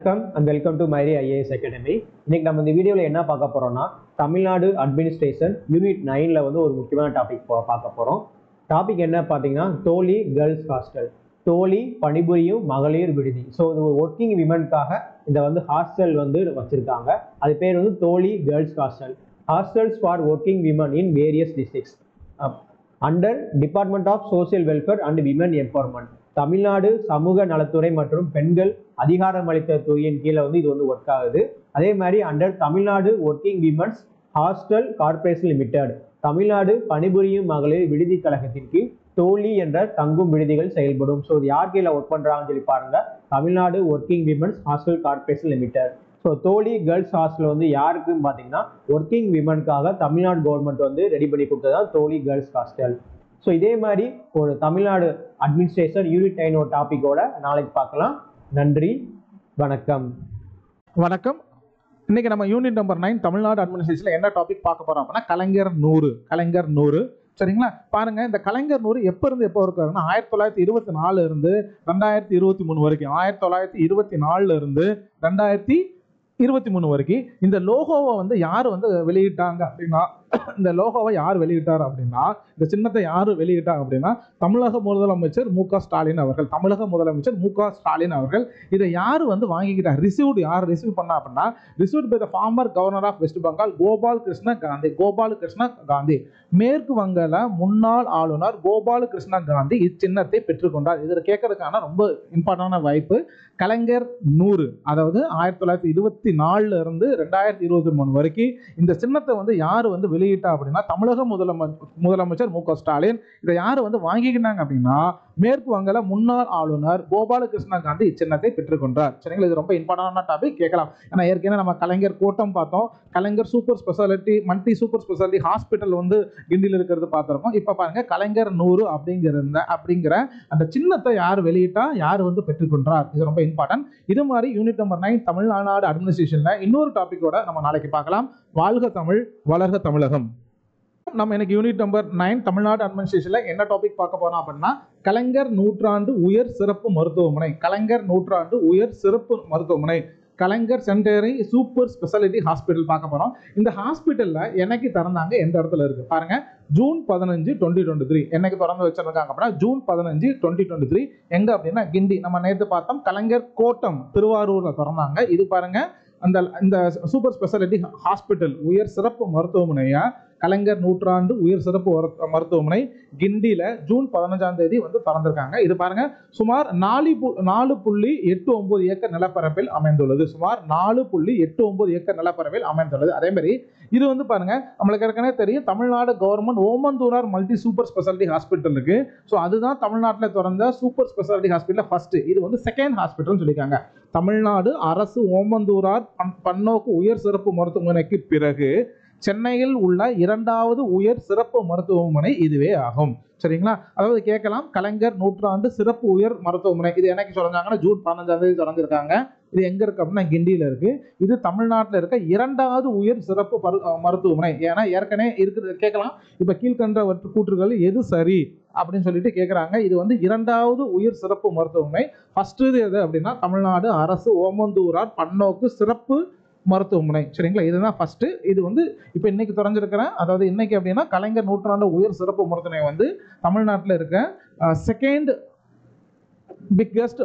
and welcome to Myri IAS Academy. இன்னைக்கு நம்ம இந்த வீடியோல என்ன பார்க்க போறோம்னா தமிழ்நாடு அட்மினிஸ்ட்ரேஷன் யூனிட் 9ல வந்து ஒரு முக்கியமான டாபிக் பார்க்க போறோம். டாபிக் என்ன பாத்தீங்கன்னா தோழி கேர்ள்ஸ் ஹாஸ்டல். தோழி பணிபுரியும் மகளிர் விடுதி. ஸோ இது ஒரு ஒர்க்கிங் விமனுக்காக இந்த வந்து ஹாஸ்டல் வந்து வச்சிருக்காங்க. அது பேர் வந்து Thozhi girls hostel. Hostels for working women in various districts under department of social welfare and women empowerment. Tamil Nadu சமூக நலத்துறை மற்றும் பெண்கள் அதிகாரமளித்த துறையின் கீழே வந்து இது வந்து ஒர்க் ஆகுது. அதே மாதிரி under Tamil Nadu working women's hostel corporation limited, Tamil Nadu பணிபுரியும் மகளிர் விடுதி கழகத்தின் கீழ் தோழி என்ற தங்கும் விடுதிகள் செயல்படும். ஸோ இது யார் கீழே ஒர்க் பண்றாங்கன்னு சொல்லி பாருங்க, Tamil Nadu working women's hostel corporation limited. So தோழி கேர்ள்ஸ் ஹாஸ்டல் வந்து யாருக்குன்னு பார்த்தீங்கன்னா ஒர்க்கிங் விமனுக்காக தமிழ்நாடு கவர்மெண்ட் வந்து ரெடி பண்ணி கொடுத்ததான் தோழி கேர்ள்ஸ் ஹாஸ்டல். ஸோ இதே மாதிரி ஒரு தமிழ்நாடு அட்மினிஸ்ட்ரேஷன் யூனிட் 9 ஒரு டாபிக்கோட நாளைக்கு பார்க்கலாம். நன்றி, வணக்கம். வணக்கம். இன்னைக்கு நம்ம யூனிட் நம்பர் 9 தமிழ்நாடு அட்மினிஸ்ட்ரேஷன்ல என்ன டாபிக் பார்க்க போறோம் அப்படின்னா கலைஞர் 100. சரிங்களா? பாருங்க, இந்த கலைஞர் 100 எப்ப இருந்து எப்போ இருக்காருன்னா 1924 இருந்து 2023 வரைக்கும், 1924 இருந்து 2023 வரைக்கும் இந்த லோகோவை வந்து யார் வந்து வெளியிட்டாங்க அப்படின்னா, இந்த லோகோவை யார் வெளியிட்டார் அப்படின்னா, இந்த சின்னத்தை யார் வெளியிட்டாங்க அப்படின்னா தமிழக முதலமைச்சர் மு.க. ஸ்டாலின் அவர்கள். தமிழக முதலமைச்சர் மு.க. ஸ்டாலின் அவர்கள். இதை யார் வந்து வாங்கிக்கிட்டார், ரிசீவ்டு யார் ரிசீவ் பண்ணா அப்படின்னா received by the former governor of West Bengal Gopal Krishna Gandhi. மேற்கு வங்காள முன்னாள் ஆளுநர் கோபால் கிருஷ்ண காந்தி இச்சின்னத்தை பெற்றுக்கொண்டார். இதில் கேட்கறதுக்கான ரொம்ப இம்பார்ட்டன்டான வாய்ப்பு கலைஞர் 100, அதாவது 1924 இருந்து 2023 வரைக்கும் இந்த சின்னத்தை வந்து யார் வந்து வெளியிட்டா அப்படின்னா தமிழக முதலமைச்சர் மு.க. ஸ்டாலின். இதை யார் வந்து வாங்கிக்கிட்டாங்க அப்படின்னா மேற்கு வங்காள முன்னாள் ஆளுநர் கோபால கிருஷ்ண காந்தி இச்சின்னத்தை பெற்றுக்கொண்டார். சரிங்களா? இது ரொம்ப இம்பார்ட்டன்டான டாபிக், கேட்கலாம். ஏன்னா ஏற்கனவே நம்ம கலைஞர் கோட்டம் பார்த்தோம், Kalaignar super speciality multi super speciality hospital வந்து கிண்டியில் இருக்கிறது பார்த்துருக்கோம். இப்போ பாருங்க கலைஞர் 100 அப்படிங்கிற அந்த சின்னத்தை யார் வெளியிட்டா, யார் வந்து பெற்றுக்கொண்டார், இது ரொம்ப இம்பார்ட்டன்ட். இது மாதிரி யூனிட் நம்பர் 9 தமிழ்நாடு அட்மினிஸ்ட்ரேஷன்ல இன்னொரு டாபிக்கோட நம்ம நாளைக்கு பார்க்கலாம். வாழ்க தமிழ், வளர்க தமிழகம். நம்ம இன்னைக்கு யூனிட் நம்பர் 9 தமிழ்நாடு அட்மினிஸ்ட்ரேஷன்ல என்ன டாபிக் பார்க்க போறோம் அப்படின்னா கலைஞர் நூற்றாண்டு உயர் சிறப்பு மருத்துவமனை. கலைஞர் நூற்றாண்டு உயர் சிறப்பு மருத்துவமனை, கலைஞர் சென்டரி சூப்பர் ஸ்பெஷாலிட்டி ஹாஸ்பிட்டல் பார்க்க போறோம். இந்த ஹாஸ்பிட்டல்ல என்னைக்கு திறந்தாங்க, எந்த இடத்துல இருக்கு பாருங்க. ஜூன் 15, 2023 என்னைக்கு திறந்து வச்சிருக்காங்க அப்படின்னா ஜூன் 15, 2023. எங்க அப்படின்னா கிண்டி. நம்ம நேற்று பார்த்தோம் கலைஞர் கோட்டம் திருவாரூர்ல திறந்தாங்க. இது பாருங்க இந்த சூப்பர் ஸ்பெஷாலிட்டி ஹாஸ்பிட்டல் உயர் சிறப்பு மருத்துவமனையா கலைஞர் நூற்றாண்டு உயர் சிறப்பு மருத்துவமனை கிண்டியில ஜூன் 15ஆம் தேதி வந்து திறந்திருக்காங்க. இது பாருங்க சுமார் 4.89 ஏக்கர் நிலப்பரப்பில் அமைந்துள்ளது. சுமார் 4.89 ஏக்கர் நிலப்பரப்பில் அமைந்துள்ளது. அதே மாதிரி இது வந்து பாருங்க நம்மளுக்கு ஏற்கனவே தெரியும் Tamil Nadu government Omandurar multi super speciality hospital இருக்கு. ஸோ அதுதான் தமிழ்நாட்டில் திறந்த சூப்பர் ஸ்பெஷாலிட்டி ஹாஸ்பிட்டல் ஃபர்ஸ்ட். இது வந்து செகண்ட் ஹாஸ்பிட்டல் சொல்லியிருக்காங்க. தமிழ்நாடு அரசு ஓமந்தூரார் பன்னோக்கு உயர் சிறப்பு மருத்துவமனைக்கு பிறகு சென்னையில் உள்ள 2வது உயர் சிறப்பு மருத்துவமனை இதுவே ஆகும். சரிங்களா? அதாவது கேட்கலாம் கலைஞர் நூற்றாண்டு சிறப்பு உயர் மருத்துவமனை இது எனக்கு சொல்றாங்கன்னா ஜூன் 15ஆம் தேதி திறந்திருக்காங்க. இது எங்க இருக்கு அப்படின்னா கிண்டியில இருக்கு. இது தமிழ்நாட்டில் இருக்க 2வது உயர் சிறப்பு மருத்துவமனை. ஏன்னா ஏற்கனவே இருக்குது கேட்கலாம். இப்ப கீழ்கண்ட கூற்றுகள் எது சரி அப்படின்னு சொல்லிட்டு கேட்கறாங்க. இது வந்து 2வது உயர் சிறப்பு மருத்துவமனை. ஃபர்ஸ்ட் எது அப்படின்னா தமிழ்நாடு அரசு ஓமந்தூரார் பன்னோக்கு சிறப்பு மருத்துவமனை. சரிங்களா? இதுதான் ஃபர்ஸ்ட். இது வந்து இப்போ இன்னைக்கு திறந்திருக்கிறேன். அதாவது இன்னைக்கு அப்படின்னா கலைஞர் நூற்றாண்டு உயர் சிறப்பு மருத்துவமனை வந்து தமிழ்நாட்டில் இருக்க second biggest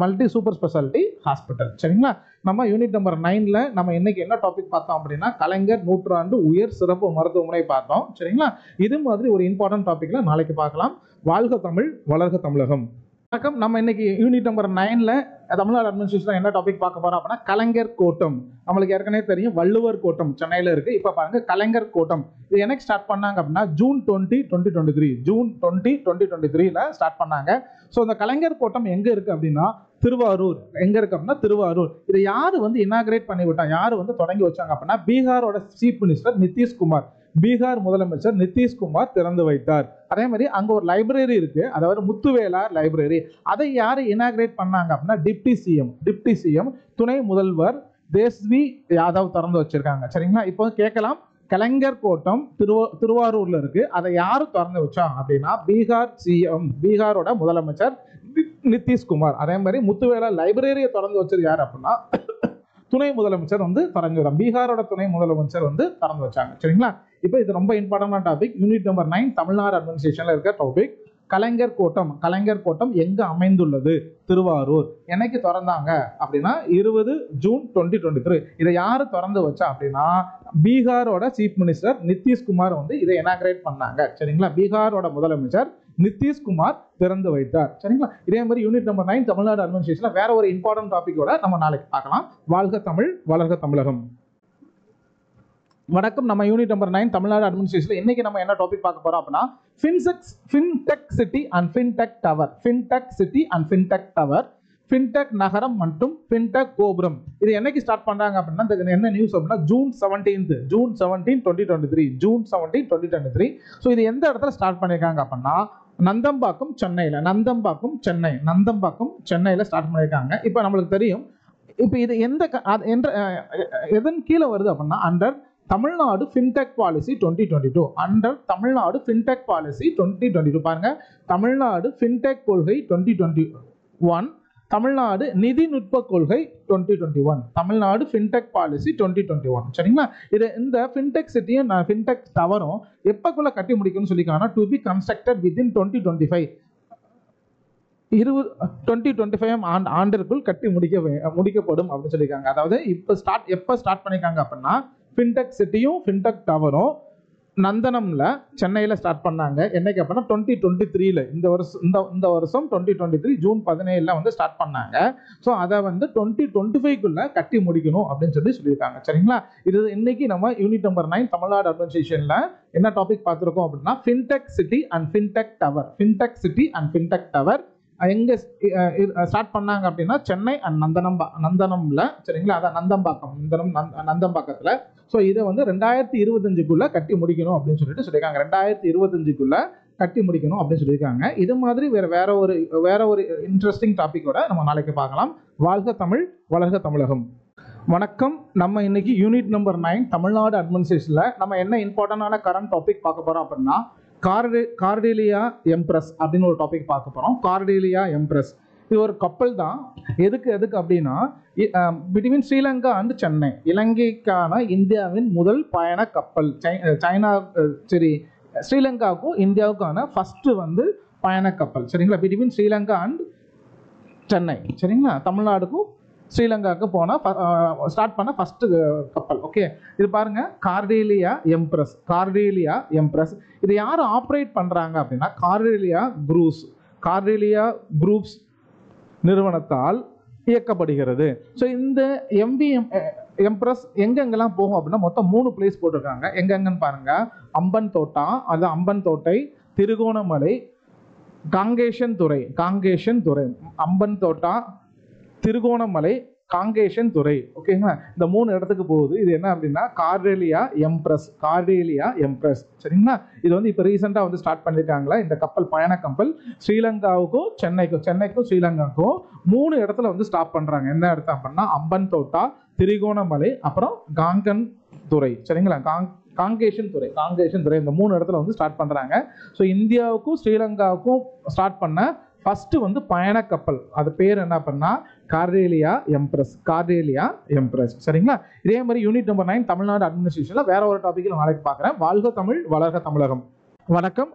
multi super speciality hospital. சரிங்களா? நம்ம யூனிட் நம்பர் 9ல நம்ம இன்னைக்கு என்ன டாபிக் பார்த்தோம் அப்படின்னா கலைஞர் நூற்றாண்டு உயர் சிறப்பு மருத்துவமனை பார்த்தோம். சரிங்களா? இது மாதிரி ஒரு இம்பார்ட்டன்ட் டாபிக்ல நாளைக்கு பார்க்கலாம். வாழ்க தமிழ், வளர்க தமிழகம். வணக்கம். நம்ம இன்னைக்கு யூனிட் நம்பர் 9ல தமிழ்நாடு அட்மினிஸ்ட்ரேஷன் என்ன டாபிக் பார்க்க போறோம் அப்படின்னா கலைஞர் கோட்டம். நம்மளுக்கு ஏற்கனவே தெரியும் வள்ளுவர் கோட்டம் சென்னையில இருக்கு. இப்ப பாருங்க கலைஞர் கோட்டம் இது எனக்கு ஸ்டார்ட் பண்ணாங்க அப்படின்னா ஜூன் 20, 2023 ஸ்டார்ட் பண்ணாங்க. ஸோ இந்த கலைஞர் கோட்டம் எங்க இருக்கு அப்படின்னா திருவாரூர். எங்க இருக்கு அப்படின்னா திருவாரூர். இதை யாரு வந்து இனாகிரேட் பண்ணி விட்டா, யாரு வந்து தொடங்கி வச்சாங்க அப்படின்னா பீகாரோட சீஃப் மினிஸ்டர் நிதிஷ்குமார். பீகார் முதலமைச்சர் நிதிஷ்குமார் திறந்து வைத்தார். அதே மாதிரி அங்க ஒரு லைப்ரரி இருக்கு, அதாவது முத்துவேலார் லைப்ரரி. அதை யாரு இனாகிரேட் பண்ணாங்க அப்படின்னா டிப்டி சிஎம் துணை முதல்வர் தேஸ்வி யாதவ் திறந்து வச்சிருக்காங்க. சரிங்களா? இப்போ கேட்கலாம் கலைஞர் கோட்டம் திருவாரூர்ல இருக்கு. அதை யாரு திறந்து வச்சா அப்படின்னா பீகார் சிஎம், பீகாரோட முதலமைச்சர் நிதிஷ்குமார். அதே மாதிரி முத்துவேலா லைப்ரரியை திறந்து வச்சது யார் அப்படின்னா துணை முதலமைச்சர் வந்து திறந்து வச்சாங்க. பீகாரோட துணை முதலமைச்சர் வந்து திறந்து வச்சாங்க. சரிங்களா? இப்போ இது ரொம்ப இம்பார்ட்டன்டான டாபிக். யூனிட் நம்பர் 9 தமிழ்நாடு அட்மினிஸ்ட்ரேஷன்ல இருக்க டாபிக். கலைஞர் கோட்டம். கலைஞர் கோட்டம் எங்க அமைந்துள்ளது? திருவாரூர். என்னைக்கு திறந்தாங்க அப்படின்னா 20 ஜூன் 2023. இதை யாரு திறந்து வச்சா அப்படின்னா பீகாரோட சீஃப் மினிஸ்டர் நிதிஷ்குமார் வந்து இதை இனாகிரேட் பண்ணாங்க. சரிங்களா? பீகாரோட முதலமைச்சர் நிதிஷ்குமார் திறந்து வைத்தார். சரிங்களா? இதே மாதிரி யூனிட் நம்பர் 9 தமிழ்நாடு அட்மினிஸ்ட்ரேஷன்ல வேற ஒரு இம்பார்ட்டன்ட் டாபிக்கோட நம்ம நாளைக்கு பார்க்கலாம். வாழ்க தமிழ், வளர்க தமிழகம். வணக்கம். நம்ம யூனிட் நம்பர் 9 தமிழ்நாடு அட்மினிஸ்ட்ரேஷன்ல இன்னைக்கு நம்ம என்ன டாபிக் பார்க்க போறோம் அப்படின்னா fintech city and fintech tower. Fintech city and fintech tower, fintech நகரம் மற்றும் ஃபின்டெக் கோபுரம். இது என்னைக்கு ஸ்டார்ட் பண்றாங்க அப்படின்னா என்ன நியூஸ் அப்படின்னா ஜூன் 17, 2023. ஜூன் 17, 2023. ஸோ இது எந்த இடத்துல ஸ்டார்ட் பண்ணியிருக்காங்க அப்படின்னா நந்தம்பாக்கம் சென்னையில். நந்தம்பாக்கம் சென்னையில் ஸ்டார்ட் பண்ணியிருக்காங்க. இப்போ நம்மளுக்கு தெரியும். இப்போ இது எதன் கீழே வருது அப்படின்னா under Tamil Nadu fintech policy 2022. Under Tamil Nadu fintech policy 2022. பாருங்க, தமிழ்நாடு ஃபின்டெக் கொள்கை 2021, தமிழ்நாடு நிதிநுட்ப கொள்கை 2021, தமிழ்நாடு ஃபின்டெக் பாலிசி 2021. சரிங்களா? இது இந்த ஃபின்டெக் சிட்டியும் ஃபின்டெக் டவரும் எப்பக்குள்ள கட்டி முடிக்கணும்னு சொல்லிக்காங்கன்னா டு பி கன்ஸ்ட்ரக்டட் வித்தின் 2025. 2025 ஆண்டிற்குள் கட்டி முடிக்கப்படும் அப்படின்னு சொல்லியிருக்காங்க. அதாவது எப்போ ஸ்டார்ட் பண்ணியிருக்காங்க அப்படின்னா ஃபின்டெக் சிட்டியும் ஃபின்டெக் டவரும் நந்தனம்ல சென்னையில் ஸ்டார்ட் பண்ணாங்க. என்னைக்கு அப்படின்னா 2023. இந்த வருஷம் 2023 ஜூன் 17 வந்து ஸ்டார்ட் பண்ணாங்க. ஸோ அதை வந்து 2025 கட்டி முடிக்கணும் அப்படின்னு சொல்லியிருக்காங்க. சரிங்களா? இது இன்னைக்கு நம்ம யூனிட் நம்பர் 9 தமிழ்நாடு அட்மினிஸ்ட்ரேஷன்ல என்ன டாபிக் பார்த்துருக்கோம் அப்படின்னா fintech city and fintech tower. Fintech city and fintech tower எங்க ஸ்டார்ட் பண்ணாங்க அப்படின்னா சென்னை அண்ட் நந்தனம்ல. சரிங்களா? அதான் நந்தம்பாக்கத்துல. ஸோ இதை வந்து 2025 கட்டி முடிக்கணும் அப்படின்னு சொல்லியிருக்காங்க. 2025 கட்டி முடிக்கணும் அப்படின்னு சொல்லியிருக்காங்க. இது மாதிரி வேற ஒரு இன்ட்ரெஸ்டிங் டாபிக்கோட நம்ம நாளைக்கு பார்க்கலாம். வாழ்க தமிழ், வளர்க தமிழகம். வணக்கம். நம்ம இன்னைக்கு யூனிட் நம்பர் 9 தமிழ்நாடு அட்மினிஸ்ட்ரேஷன்ல நம்ம என்ன இம்பார்ட்டன்டான கரண்ட் டாபிக் பார்க்க போறோம் அப்படின்னா கார்டேலியா எம்ப்ரஸ் அப்படின்னு ஒரு டாபிக் பார்க்க போறோம். கார்டேலியா எம்ப்ரஸ் இது ஒரு கப்பல் தான். எதுக்கு அப்படின்னா பிட்வீன் ஸ்ரீலங்கா அண்ட் சென்னை, இலங்கைக்கான இந்தியாவின் முதல் பயண கப்பல். ஸ்ரீலங்காவுக்கும் இந்தியாவுக்கான ஃபர்ஸ்ட் வந்து பயண கப்பல். சரிங்களா? Between Sri Lanka and Chennai. சரிங்களா? தமிழ்நாடுக்கும் ஸ்ரீலங்காவுக்கு ஸ்டார்ட் பண்ண ஃபர்ஸ்ட் கப்பல். ஓகே, இது பாருங்க கார்டேலியா எம்ப்ரஸ். இது யார் ஆப்ரேட் பண்றாங்க அப்படின்னா கார்டேலியா குரூப்ஸ் நிறுவனத்தால் இயக்கப்படுகிறது. ஸோ இந்த எம்ப்ரஸ் எங்கெங்கெல்லாம் போகும் அப்படின்னா மொத்தம் 3 பிளேஸ் போட்டிருக்காங்க. எங்கெங்கன்னு பாருங்க, அம்பன் தோட்டை, திருகோணமலை, காங்கேசன் துறை. அம்பன் தோட்டா, திருகோணமலை, காங்கேசன் துறை. ஓகேங்களா? இந்த 3 இடத்துக்கு போகுது. இது என்ன அப்படின்னா கார்டேலியா எம்ப்ரஸ். சரிங்களா? இது வந்து இப்போ ரீசெண்டாக வந்து ஸ்டார்ட் பண்ணியிருக்காங்களா இந்த கப்பல், பயண கப்பல். ஸ்ரீலங்காவுக்கும் சென்னைக்கும் ஸ்ரீலங்காவுக்கும் 3 இடத்துல வந்து ஸ்டாப் பண்றாங்க. என்ன இடத்த அப்படின்னா அம்பன் தோட்டா, திருகோணமலை, அப்புறம் காங்கன் துறை. சரிங்களா? காங்கேசன் துறை இந்த 3 இடத்துல வந்து ஸ்டார்ட் பண்றாங்க. ஸோ இந்தியாவுக்கும் ஸ்ரீலங்காவுக்கும் ஸ்டார்ட் பண்ண ஃபர்ஸ்ட் வந்து பயண கப்பல். அது பேர் என்ன பண்ணா கார்டேலியா எம்ப்ரஸ். சரிங்களா? இதே மாதிரி யூனிட் நம்பர் 9 தமிழ்நாடு அட்மினிஸ்ட்ரேஷன்ல வேற ஒரு டாபிக்ல நாளைக்கு பார்க்குறேன். வாழ்க தமிழ், வளர்க தமிழகம். வணக்கம்.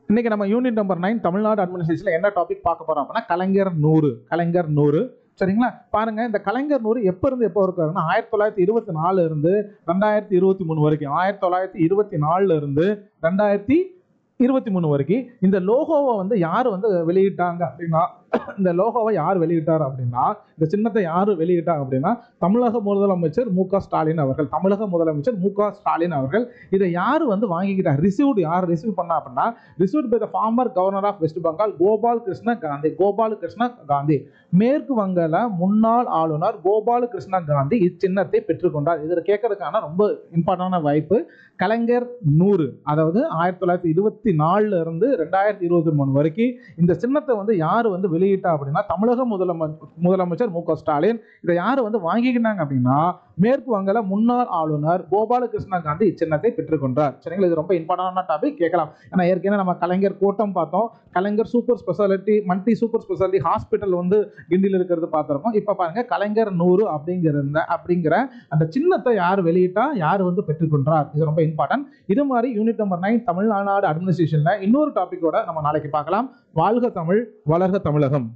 இன்னைக்கு நம்ம யூனிட் நம்பர் 9 தமிழ்நாடு அட்மினிஸ்ட்ரேஷன்ல என்ன டாபிக் பார்க்க போறோம் அப்படின்னா கலைஞர் 100. சரிங்களா? பாருங்க, இந்த கலைஞர் 100 எப்போ இருக்காருன்னா 1924 இருந்து 2023 வரைக்கும். 1924 இருந்து 2023 வரைக்கும் இந்த லோகோவை வந்து யார் வந்து வெளியிட்டாங்க அப்படின்னா இந்த சின்னத்தை யார் வெளியிட்டாங்க அப்படின்னா தமிழக முதலமைச்சர் மு க ஸ்டாலின் அவர்கள். இதை யார் வந்து வாங்கிக்கிட்டார், யார் ரிசீவ் பண்ணா அப்படின்னா received by the former governor of West Bengal Gopal Krishna Gandhi. மேற்கு வங்காள முன்னாள் ஆளுநர் கோபால் கிருஷ்ண காந்தி இச்சின்னத்தை பெற்றுக்கொண்டார். இதில் கேட்கறதுக்கான ரொம்ப இம்பார்ட்டன்டான வாய்ப்பு. கலைஞர் 100, அதாவது 1924 இருந்து 2023 வரைக்கும் இந்த சின்னத்தை வந்து யார் வந்து வெளியிட்டா அப்படின்னா தமிழக முதலமைச்சர் மு க ஸ்டாலின். இதை யார் வந்து வாங்கிக்கிட்டாங்க அப்படின்னா மேற்கு வங்காள முன்னாள் ஆளுநர் கோபாலகிருஷ்ண காந்தி இச்சின்னத்தை பெற்றுக்கொண்டார். சரிங்களா, இது ரொம்ப இம்பார்ட்டன்டான டாபிக், கேட்கலாம். ஏன்னா ஏற்கனவே நம்ம கலைஞர் கோட்டம் பார்த்தோம், Kalaignar super speciality multi super speciality hospital வந்து கிண்டியில் இருக்கிறது பார்த்துருக்கோம். இப்போ பாருங்க கலைஞர் 100 அப்படிங்கிற அந்த சின்னத்தை யார் வெளியிட்டா, யார் வந்து பெற்றுக்கொண்டார், இது ரொம்ப இம்பார்ட்டன்ட். இது மாதிரி யூனிட் நம்பர் 9 தமிழ்நாடு அட்மினிஸ்ட்ரேஷன்ல இன்னொரு டாபிக்கோட நம்ம நாளைக்கு பார்க்கலாம். வாழ்க தமிழ், வளர்க தமிழகம்.